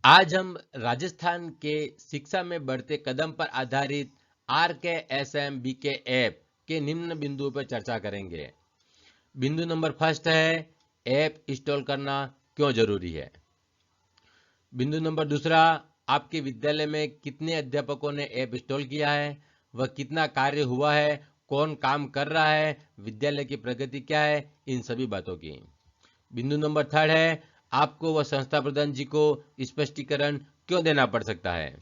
आज हम राजस्थान के शिक्षा में बढ़ते कदम पर आधारित RKSMBK ऐप के निम्न बिंदुओं पर चर्चा करेंगे। बिंदु नंबर फर्स्ट है ऐप इंस्टॉल करना क्यों जरूरी है। बिंदु नंबर दूसरा, आपके विद्यालय में कितने अध्यापकों ने ऐप इंस्टॉल किया है, वह कितना कार्य हुआ है, कौन काम कर रहा है, विद्यालय की प्रगति क्या है, इन सभी बातों की। बिंदु नंबर थर्ड है आपको व संस्था प्रधान जी को स्पष्टीकरण क्यों देना पड़ सकता है।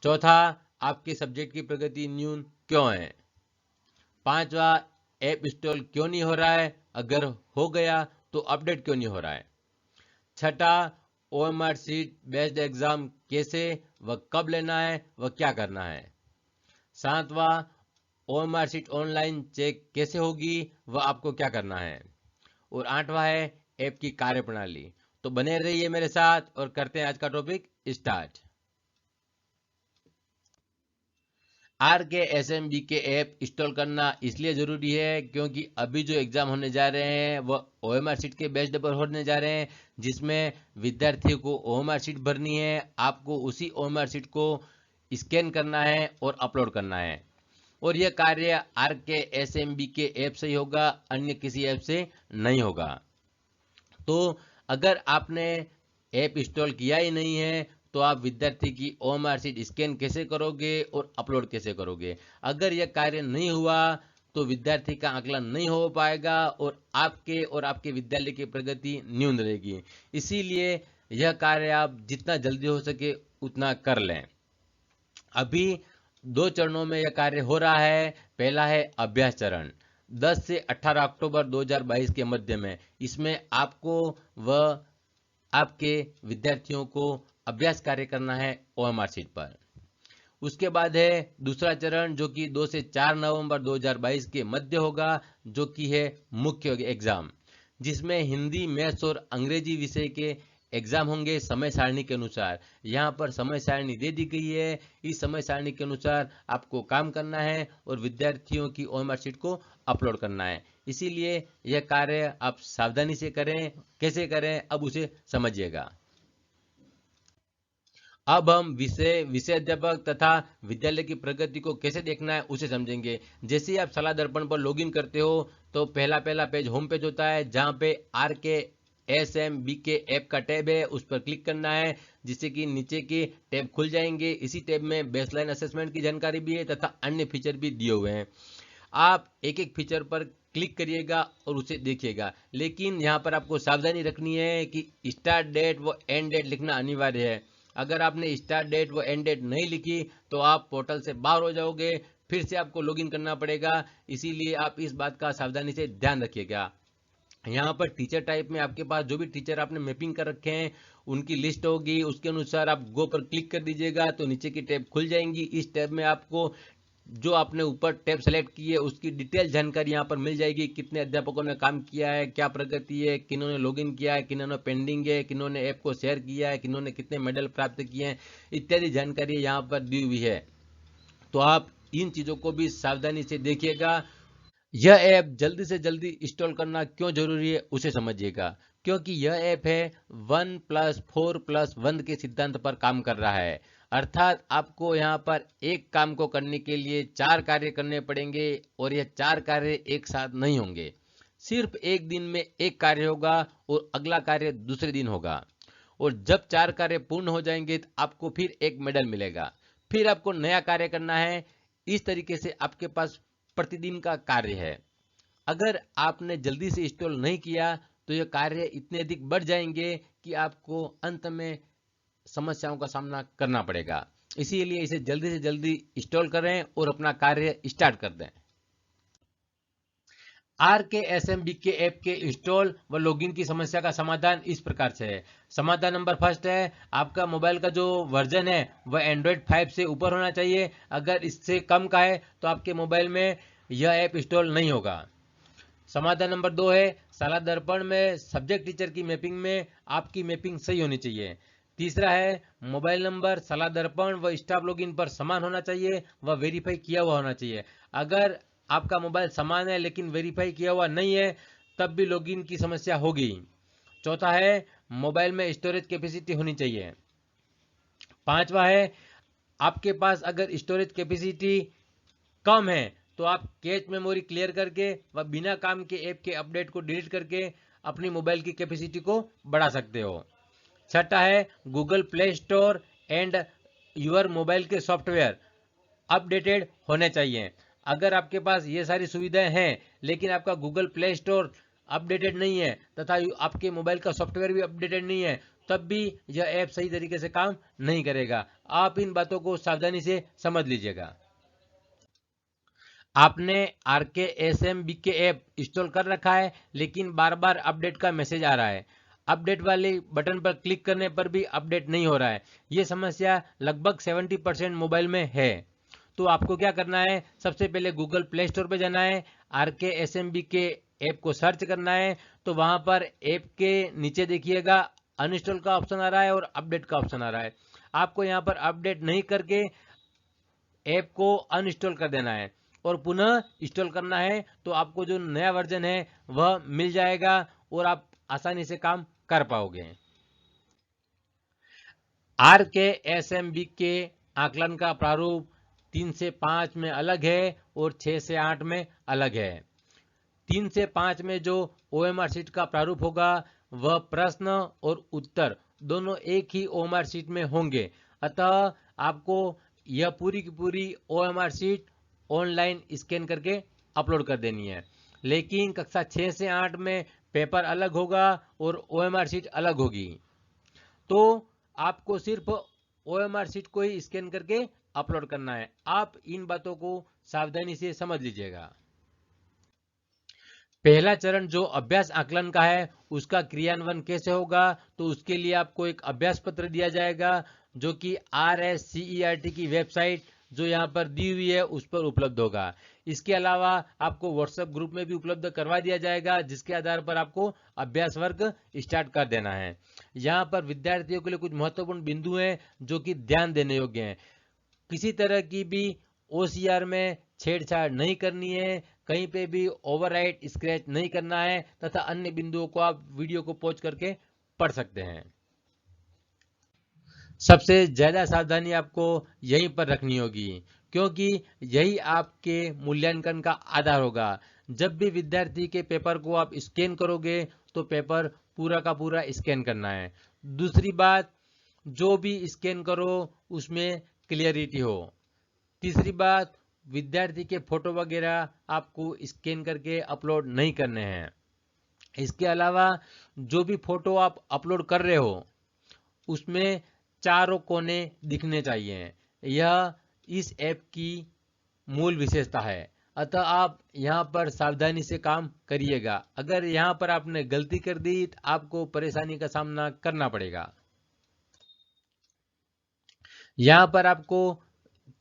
चौथा, आपके सब्जेक्ट की प्रगति न्यून क्यों है। पांचवा, ऐप इंस्टॉल क्यों नहीं हो रहा है, अगर हो गया तो अपडेट क्यों नहीं हो रहा है। छठा, OMR सीट बेस्ड एग्जाम कैसे व कब लेना है व क्या करना है। सातवां, OMR सीट ऑनलाइन चेक कैसे होगी व आपको क्या करना है। और आठवां है ऐप की कार्यप्रणाली। तो बने रहिए मेरे साथ और करते हैं आज का topic start. RKSMBK app install करना इसलिए जरूरी है क्योंकि अभी जो एग्जाम होने जा रहे हैं वह OMR सीट के बेस्ड पर होने जा रहे हैं, जिसमें विद्यार्थियों को OMR सीट भरनी है। आपको उसी OMR सीट को स्कैन करना है और अपलोड करना है, और यह कार्य RKSMBK ऐप से ही होगा, अन्य किसी ऐप से नहीं होगा। तो अगर आपने ऐप इंस्टॉल किया ही नहीं है तो आप विद्यार्थी की OMR सीट स्कैन कैसे करोगे और अपलोड कैसे करोगे। अगर यह कार्य नहीं हुआ तो विद्यार्थी का आकलन नहीं हो पाएगा और आपके विद्यालय की प्रगति न्यून रहेगी। इसीलिए यह कार्य आप जितना जल्दी हो सके उतना कर लें। अभी दो चरणों में यह कार्य हो रहा है। पहला है अभ्यास चरण, 10 से 18 अक्टूबर 2022 के मध्य में। इसमें आपको व आपके विद्यार्थियों को अभ्यास कार्य करना है OMR सीट पर। उसके बाद है दूसरा चरण जो कि 2 से 4 नवंबर 2022 के मध्य होगा, जो कि है मुख्य एग्जाम, जिसमें हिंदी, मैथ्स और अंग्रेजी विषय के एग्जाम होंगे समय सारणी के अनुसार। यहाँ पर समय सारणी दे दी गई है। इस समय सारणी के अनुसार आपको काम करना है और विद्यार्थियों की OMR सीट को अपलोड करना है। इसीलिए यह कार्य आप सावधानी से करें। कैसे करें अब उसे समझिएगा। अब हम विषय अध्यापक तथा विद्यालय की प्रगति को कैसे देखना है उसे समझेंगे। जैसे ही आप सलाह दर्पण पर लॉगिन करते हो तो पहला पहला पेज होम पेज होता है, जहां पे RKSMBK ऐप का टैब है, उस पर क्लिक करना है, जिससे कि नीचे के टैब खुल जाएंगे। इसी टैब में बेसलाइन असेसमेंट की जानकारी भी है तथा अन्य फीचर भी दिए हुए हैं। आप एक एक फीचर पर क्लिक करिएगा और उसे देखिएगा, लेकिन यहाँ पर आपको सावधानी रखनी है कि स्टार्ट डेट व एंड डेट लिखना अनिवार्य है। अगर आपने स्टार्ट डेट व एंड डेट नहीं लिखी तो आप पोर्टल से बाहर हो जाओगे, फिर से आपको लॉगिन करना पड़ेगा। इसीलिए आप इस बात का सावधानी से ध्यान रखिएगा। यहाँ पर टीचर टाइप में आपके पास जो भी टीचर आपने मैपिंग कर रखे हैं उनकी लिस्ट होगी, उसके अनुसार आप गो पर क्लिक कर दीजिएगा तो नीचे की टैब खुल जाएंगी। इस टैब में आपको जो आपने ऊपर टैब सेलेक्ट की है उसकी डिटेल जानकारी यहाँ पर मिल जाएगी। कितने अध्यापकों ने काम किया है, क्या प्रगति है, किन्होंने लॉगिन किया है, किन्होंने पेंडिंग है, किन्होंने ऐप को शेयर किया है, किन्होंने कितने मेडल प्राप्त किए हैं, इत्यादि जानकारी यहाँ पर दी हुई है। तो आप इन चीज़ों को भी सावधानी से देखिएगा। यह ऐप जल्दी से जल्दी इंस्टॉल करना क्यों जरूरी है उसे समझिएगा। क्योंकि यह ऐप है 1+4+1 के सिद्धांत पर काम कर रहा है। अर्थात आपको यहाँ पर एक काम को करने के लिए 4 कार्य करने पड़ेंगे और यह 4 कार्य एक साथ नहीं होंगे। सिर्फ एक दिन में एक कार्य होगा और अगला कार्य दूसरे दिन होगा। और जब 4 कार्य पूर्ण हो जाएंगे तो आपको फिर एक मेडल मिलेगा। फिर आपको नया कार्य करना है। इस तरीके से आपके पास प्रतिदिन का कार्य है। अगर आपने जल्दी से इंस्टॉल नहीं किया तो यह कार्य इतने अधिक बढ़ जाएंगे कि आपको अंत में समस्याओं का सामना करना पड़ेगा। इसीलिए इसे जल्दी से जल्दी इंस्टॉल करें और अपना कार्य स्टार्ट कर दें। RKSMBK ऐप के इंस्टॉल व लॉगिन की समस्या का समाधान इस प्रकार से है। समाधान नंबर फर्स्ट है, आपका मोबाइल का जो वर्जन है वह एंड्रॉयड 5 से ऊपर होना चाहिए। अगर इससे कम का है तो आपके मोबाइल में यह ऐप इंस्टॉल नहीं होगा। समाधान नंबर 2 है, सलाह दर्पण में सब्जेक्ट टीचर की मैपिंग में आपकी मैपिंग सही होनी चाहिए। तीसरा है, मोबाइल नंबर सलाह दर्पण व स्टाफ लॉगिन पर समान होना चाहिए व वेरीफाई किया हुआ होना चाहिए। अगर आपका मोबाइल समान है लेकिन वेरीफाई किया हुआ नहीं है तब भी लॉगिन की समस्या होगी। चौथा है, मोबाइल में स्टोरेज कैपेसिटी होनी चाहिए। 5वां है, आपके पास अगर स्टोरेज कैपेसिटी कम है तो आप कैच मेमोरी क्लियर करके व बिना काम के ऐप के अपडेट को डिलीट करके अपनी मोबाइल की कैपेसिटी को बढ़ा सकते हो। छठा है, Google Play Store and your mobile के सॉफ्टवेयर अपडेटेड होने चाहिए। अगर आपके पास ये सारी सुविधाएं हैं लेकिन आपका गूगल प्ले स्टोर अपडेटेड नहीं है तथा आपके मोबाइल का सॉफ्टवेयर भी अपडेटेड नहीं है, तब भी यह ऐप सही तरीके से काम नहीं करेगा। आप इन बातों को सावधानी से समझ लीजिएगा। आपने RKSMBK ऐप इंस्टॉल कर रखा है लेकिन बार बार अपडेट का मैसेज आ रहा है, अपडेट वाले बटन पर क्लिक करने पर भी अपडेट नहीं हो रहा है। ये समस्या लगभग 70% मोबाइल में है। तो आपको क्या करना है, सबसे पहले गूगल प्ले स्टोर पे जाना है, RKSMBK ऐप को सर्च करना है। तो वहां पर ऐप के नीचे देखिएगा अनइंस्टॉल का ऑप्शन आ रहा है और अपडेट का ऑप्शन आ रहा है। आपको यहाँ पर अपडेट नहीं करके ऐप को अनइंस्टॉल कर देना है और पुनः इंस्टॉल करना है। तो आपको जो नया वर्जन है वह मिल जाएगा और आप आसानी से काम कर पाओगे। RKSMBK के आकलन का प्रारूप 3 से 5 में अलग है और 6 से 8 में अलग है। 3 से 5 में जो OMR शीट का प्रारूप होगा वह प्रश्न और उत्तर दोनों एक ही OMR शीट में होंगे। अतः आपको यह पूरी की पूरी OMR शीट ऑनलाइन स्कैन करके अपलोड कर देनी है। लेकिन कक्षा 6 से 8 में पेपर अलग होगा और OMR शीट अलग होगी। तो आपको सिर्फ OMR शीट को ही स्कैन करके अपलोड करना है। आप इन बातों को सावधानी से समझ लीजिएगा। पहला चरण जो अभ्यास आकलन का है उसका क्रियान्वयन कैसे होगा, तो उसके लिए आपको एक अभ्यास पत्र दिया जाएगा जो कि RSCERT की वेबसाइट जो यहाँ पर दी हुई है उस पर उपलब्ध होगा। इसके अलावा आपको व्हाट्सएप ग्रुप में भी उपलब्ध करवा दिया जाएगा जिसके आधार पर आपको अभ्यास वर्ग स्टार्ट कर देना है। यहाँ पर विद्यार्थियों के लिए कुछ महत्वपूर्ण बिंदु हैं जो कि ध्यान देने योग्य हैं। किसी तरह की भी OCR में छेड़छाड़ नहीं करनी है, कहीं पे भी ओवरराइट स्क्रैच नहीं करना है तथा अन्य बिंदुओं को आप वीडियो को पॉज करके पढ़ सकते हैं। सबसे ज्यादा सावधानी आपको यहीं पर रखनी होगी क्योंकि यही आपके मूल्यांकन का आधार होगा। जब भी विद्यार्थी के पेपर को आप स्कैन करोगे तो पेपर पूरा का पूरा स्कैन करना है। दूसरी बात, जो भी स्कैन करो उसमें क्लियरिटी हो। तीसरी बात, विद्यार्थी के फोटो वगैरह आपको स्कैन करके अपलोड नहीं करने हैं। इसके अलावा जो भी फोटो आप अपलोड कर रहे हो उसमें चारों कोने दिखने चाहिए। यह इस ऐप की मूल विशेषता है। अतः आप यहाँ पर सावधानी से काम करिएगा। अगर यहाँ पर आपने गलती कर दी तो आपको परेशानी का सामना करना पड़ेगा। यहाँ पर आपको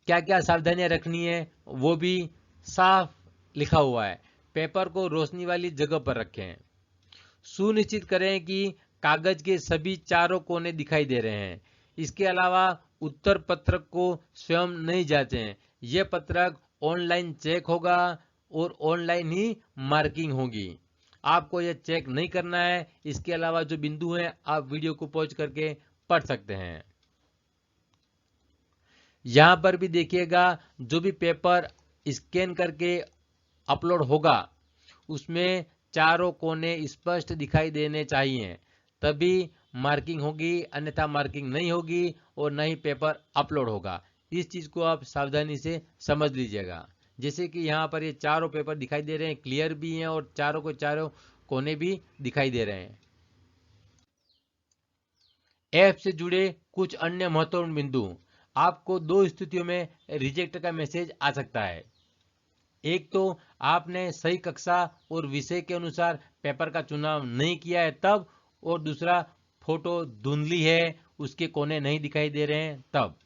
क्या क्या सावधानियां रखनी है वो भी साफ लिखा हुआ है। पेपर को रोशनी वाली जगह पर रखें। सुनिश्चित करें कि कागज के सभी चारों कोने दिखाई दे रहे हैं। इसके अलावा उत्तर पत्रक को स्वयं नहीं जांचें। यह पत्रक ऑनलाइन चेक होगा और ऑनलाइन ही मार्किंग होगी। आपको यह चेक नहीं करना है। इसके अलावा जो बिंदु हैं आप वीडियो को पॉज करके पढ़ सकते हैं। यहां पर भी देखिएगा जो भी पेपर स्कैन करके अपलोड होगा उसमें चारों कोने स्पष्ट दिखाई देने चाहिए, तभी मार्किंग होगी, अन्यथा मार्किंग नहीं होगी और न ही पेपर अपलोड होगा। इस चीज को आप सावधानी से समझ लीजिएगा। जैसे कि यहाँ पर ये चारों पेपर दिखाई दे रहे हैं, क्लियर भी हैं और चारों को चारों कोने भी दिखाई दे रहे हैं। ऐप से जुड़े कुछ अन्य महत्वपूर्ण बिंदु, आपको दो स्थितियों में रिजेक्ट का मैसेज आ सकता है। एक तो आपने सही कक्षा और विषय के अनुसार पेपर का चुनाव नहीं किया है तब, और दूसरा फोटो धुंधली है, उसके कोने नहीं दिखाई दे रहे हैं तब।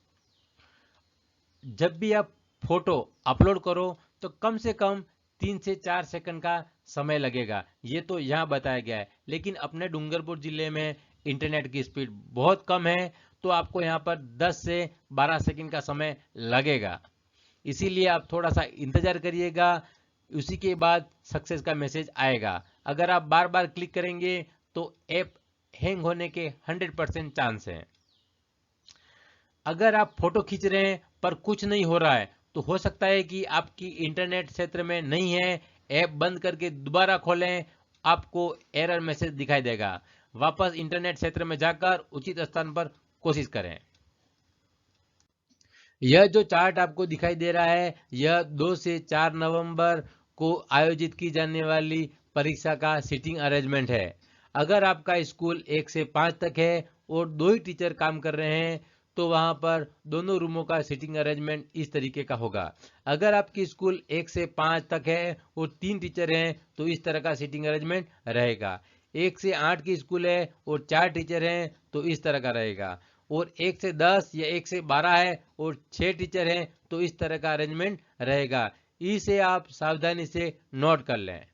जब भी आप फोटो अपलोड करो तो कम से कम 3 से 4 सेकंड का समय लगेगा, ये तो यहाँ बताया गया है। लेकिन अपने डूंगरपुर जिले में इंटरनेट की स्पीड बहुत कम है तो आपको यहाँ पर 10 से 12 सेकंड का समय लगेगा। इसीलिए आप थोड़ा सा इंतजार करिएगा, उसी के बाद सक्सेस का मैसेज आएगा। अगर आप बार बार क्लिक करेंगे तो ऐप हैंग होने के 100% चांस है। अगर आप फोटो खींच रहे हैं पर कुछ नहीं हो रहा है तो हो सकता है कि आपकी इंटरनेट क्षेत्र में नहीं है। ऐप बंद करके दोबारा खोलें, आपको एरर मैसेज दिखाई देगा। वापस इंटरनेट क्षेत्र में जाकर उचित स्थान पर कोशिश करें। यह जो चार्ट आपको दिखाई दे रहा है, यह 2 से 4 नवंबर को आयोजित की जाने वाली परीक्षा का सीटिंग अरेंजमेंट है। अगर आपका स्कूल 1 से 5 तक है और 2 ही टीचर काम कर रहे हैं तो वहां पर दोनों रूमों का सीटिंग अरेंजमेंट इस तरीके का होगा। अगर आपकी स्कूल 1 से 5 तक है और 3 टीचर हैं तो इस तरह का सीटिंग अरेंजमेंट रहेगा। 1 से 8 की स्कूल है और 4 टीचर हैं तो इस तरह का रहेगा। और 1 से 10 या 1 से 12 है और 6 टीचर हैं तो इस तरह का अरेंजमेंट रहेगा। इसे आप सावधानी से नोट कर लें।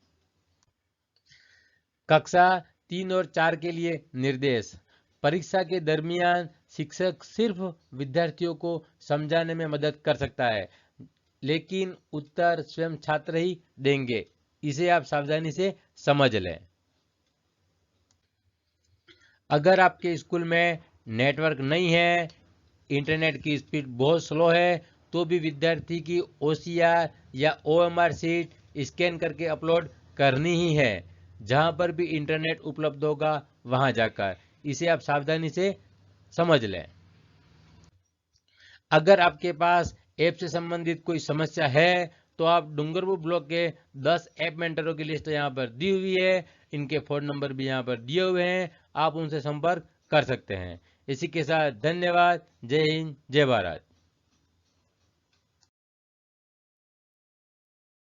कक्षा 3 और 4 के लिए निर्देश। परीक्षा के दरमियान शिक्षक सिर्फ विद्यार्थियों को समझाने में मदद कर सकता है, लेकिन उत्तर स्वयं छात्र ही देंगे। इसे आप सावधानी से समझ लें। अगर आपके स्कूल में नेटवर्क नहीं है, इंटरनेट की स्पीड बहुत स्लो है, तो भी विद्यार्थी की OCR या OMR शीट स्कैन करके अपलोड करनी ही है। जहां पर भी इंटरनेट उपलब्ध होगा वहां जाकर। इसे आप सावधानी से समझ लें। अगर आपके पास ऐप से संबंधित कोई समस्या है तो आप डूंगरपुर ब्लॉक के 10 ऐप मेंटरों की लिस्ट यहाँ पर दी हुई है। इनके फ़ोन नंबर भी यहाँ पर दिए हुए हैं, आप उनसे संपर्क कर सकते हैं। इसी के साथ धन्यवाद। जय हिंद, जय भारत।